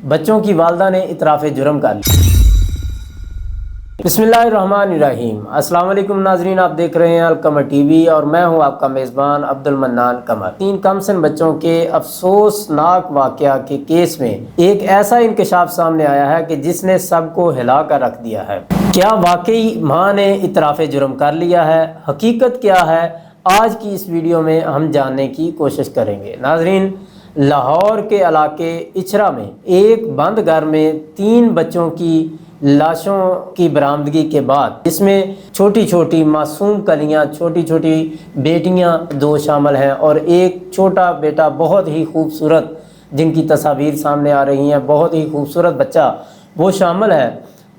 بچوں کی والدہ نے اعتراف جرم کر لیا۔ بسم اللہ الرحمن الرحیم۔ السلام علیکم ناظرین، آپ دیکھ رہے ہیں القمر ٹی وی اور میں ہوں آپ کا میزبان عبد المنان قمر۔ 3 کم سن بچوں کے افسوسناک واقعہ کے کیس میں ایک ایسا انکشاف سامنے آیا ہے کہ جس نے سب کو ہلا کر رکھ دیا ہے۔ کیا واقعی ماں نے اعتراف جرم کر لیا ہے؟ حقیقت کیا ہے؟ آج کی اس ویڈیو میں ہم جاننے کی کوشش کریں گے۔ ناظرین، لاہور کے علاقے اچھرا میں ایک بند گھر میں 3 بچوں کی لاشوں کی برآمدگی کے بعد، جس میں چھوٹی چھوٹی معصوم کلیاں، چھوٹی چھوٹی بیٹیاں 2 شامل ہیں اور ایک چھوٹا بیٹا بہت ہی خوبصورت، جن کی تصاویر سامنے آ رہی ہیں، بہت ہی خوبصورت بچہ وہ شامل ہے۔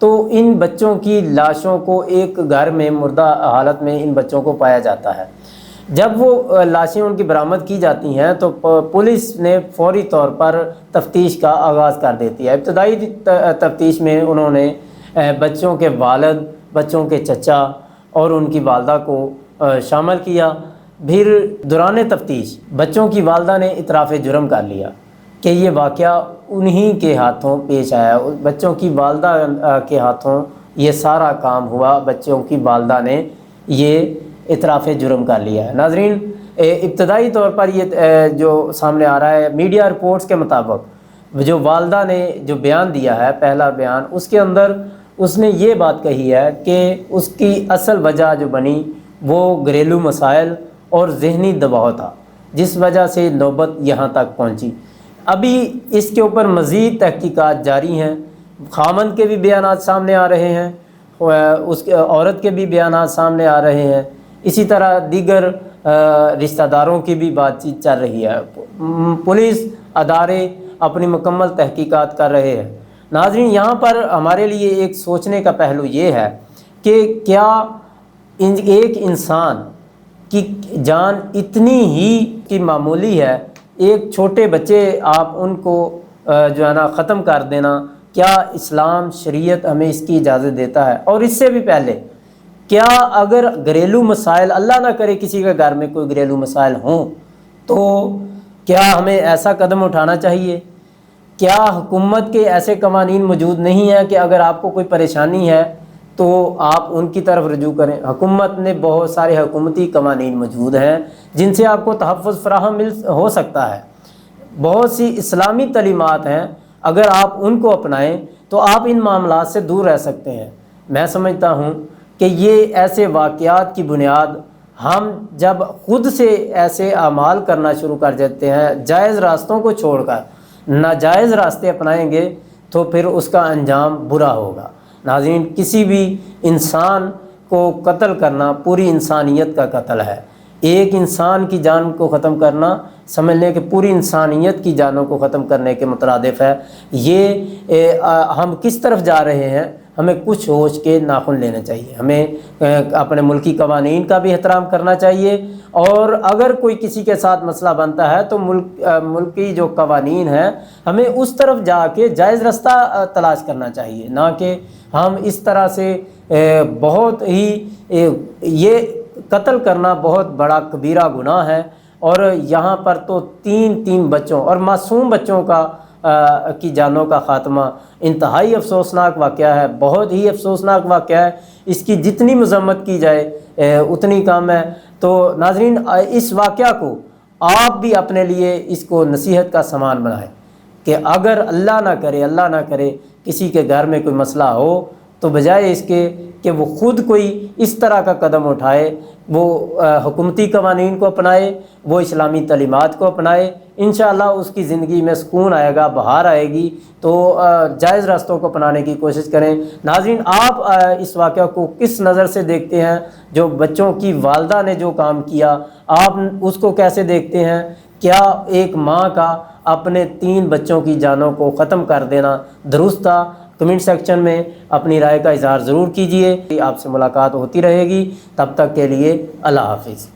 تو ان بچوں کی لاشوں کو ایک گھر میں مردہ حالت میں ان بچوں کو پایا جاتا ہے۔ جب وہ لاشیں ان کی برآمد کی جاتی ہیں تو پولیس نے فوری طور پر تفتیش کا آغاز کر دیتی ہے۔ ابتدائی تفتیش میں انہوں نے بچوں کے والد، بچوں کے چچا اور ان کی والدہ کو شامل کیا۔ پھر دوران تفتیش بچوں کی والدہ نے اعتراف جرم کر لیا کہ یہ واقعہ انہی کے ہاتھوں پیش آیا، بچوں کی والدہ کے ہاتھوں یہ سارا کام ہوا، بچوں کی والدہ نے یہ اعتراف جرم کر لیا ہے۔ ناظرین، ابتدائی طور پر یہ جو سامنے آ رہا ہے، میڈیا رپورٹس کے مطابق جو والدہ نے جو بیان دیا ہے، پہلا بیان، اس کے اندر اس نے یہ بات کہی ہے کہ اس کی اصل وجہ جو بنی وہ گھریلو مسائل اور ذہنی دباؤ تھا، جس وجہ سے نوبت یہاں تک پہنچی۔ ابھی اس کے اوپر مزید تحقیقات جاری ہیں، خامند کے بھی بیانات سامنے آ رہے ہیں، اس عورت کے بھی بیانات سامنے آ رہے ہیں، اسی طرح دیگر رشتہ داروں کی بھی بات چیت چل رہی ہے۔ پولیس ادارے اپنی مکمل تحقیقات کر رہے ہیں۔ ناظرین، یہاں پر ہمارے لیے ایک سوچنے کا پہلو یہ ہے کہ کیا ایک انسان کی جان اتنی ہی کی معمولی ہے؟ ایک چھوٹے بچے آپ ان کو جو ہے نا ختم کر دینا، کیا اسلام شریعت ہمیں اس کی اجازت دیتا ہے؟ اور اس سے بھی پہلے، کیا اگر گھریلو مسائل، اللہ نہ کرے کسی کے گھر میں کوئی گھریلو مسائل ہوں، تو کیا ہمیں ایسا قدم اٹھانا چاہیے؟ کیا حکومت کے ایسے قوانین موجود نہیں ہیں کہ اگر آپ کو کوئی پریشانی ہے تو آپ ان کی طرف رجوع کریں؟ حکومت نے بہت سارے حکومتی قوانین موجود ہیں جن سے آپ کو تحفظ فراہم ہو سکتا ہے۔ بہت سی اسلامی تعلیمات ہیں، اگر آپ ان کو اپنائیں تو آپ ان معاملات سے دور رہ سکتے ہیں۔ میں سمجھتا ہوں کہ یہ ایسے واقعات کی بنیاد ہم جب خود سے ایسے اعمال کرنا شروع کر دیتے ہیں، جائز راستوں کو چھوڑ کر ناجائز راستے اپنائیں گے تو پھر اس کا انجام برا ہوگا۔ ناظرین، کسی بھی انسان کو قتل کرنا پوری انسانیت کا قتل ہے۔ ایک انسان کی جان کو ختم کرنا سمجھ لیں کہ پوری انسانیت کی جانوں کو ختم کرنے کے مترادف ہے۔ یہ ہم کس طرف جا رہے ہیں، ہمیں کچھ ہوش کے ناخن لینے چاہیے۔ ہمیں اپنے ملکی قوانین کا بھی احترام کرنا چاہیے، اور اگر کوئی کسی کے ساتھ مسئلہ بنتا ہے تو ملکی جو قوانین ہیں، ہمیں اس طرف جا کے جائز راستہ تلاش کرنا چاہیے، نہ کہ ہم اس طرح سے بہت ہی یہ قتل کرنا بہت بڑا کبیرہ گناہ ہے۔ اور یہاں پر تو 3 بچوں اور معصوم بچوں کی جانوں کا خاتمہ انتہائی افسوسناک واقعہ ہے، بہت ہی افسوسناک واقعہ ہے۔ اس کی جتنی مذمت کی جائے اتنی کم ہے۔ تو ناظرین، اس واقعہ کو آپ بھی اپنے لیے اس کو نصیحت کا سامان بنائیں کہ اگر اللہ نہ کرے کسی کے گھر میں کوئی مسئلہ ہو تو بجائے اس کے کہ وہ خود کوئی اس طرح کا قدم اٹھائے، وہ حکومتی قوانین کو اپنائے، وہ اسلامی تعلیمات کو اپنائے، انشاءاللہ اس کی زندگی میں سکون آئے گا، بہار آئے گی۔ تو جائز راستوں کو اپنانے کی کوشش کریں۔ ناظرین، آپ اس واقعہ کو کس نظر سے دیکھتے ہیں؟ جو بچوں کی والدہ نے جو کام کیا، آپ اس کو کیسے دیکھتے ہیں؟ کیا ایک ماں کا اپنے 3 بچوں کی جانوں کو ختم کر دینا درست تھا؟ کمنٹ سیکشن میں اپنی رائے کا اظہار ضرور کیجیے۔ آپ سے ملاقات ہوتی رہے گی، تب تک کے لیے اللہ حافظ۔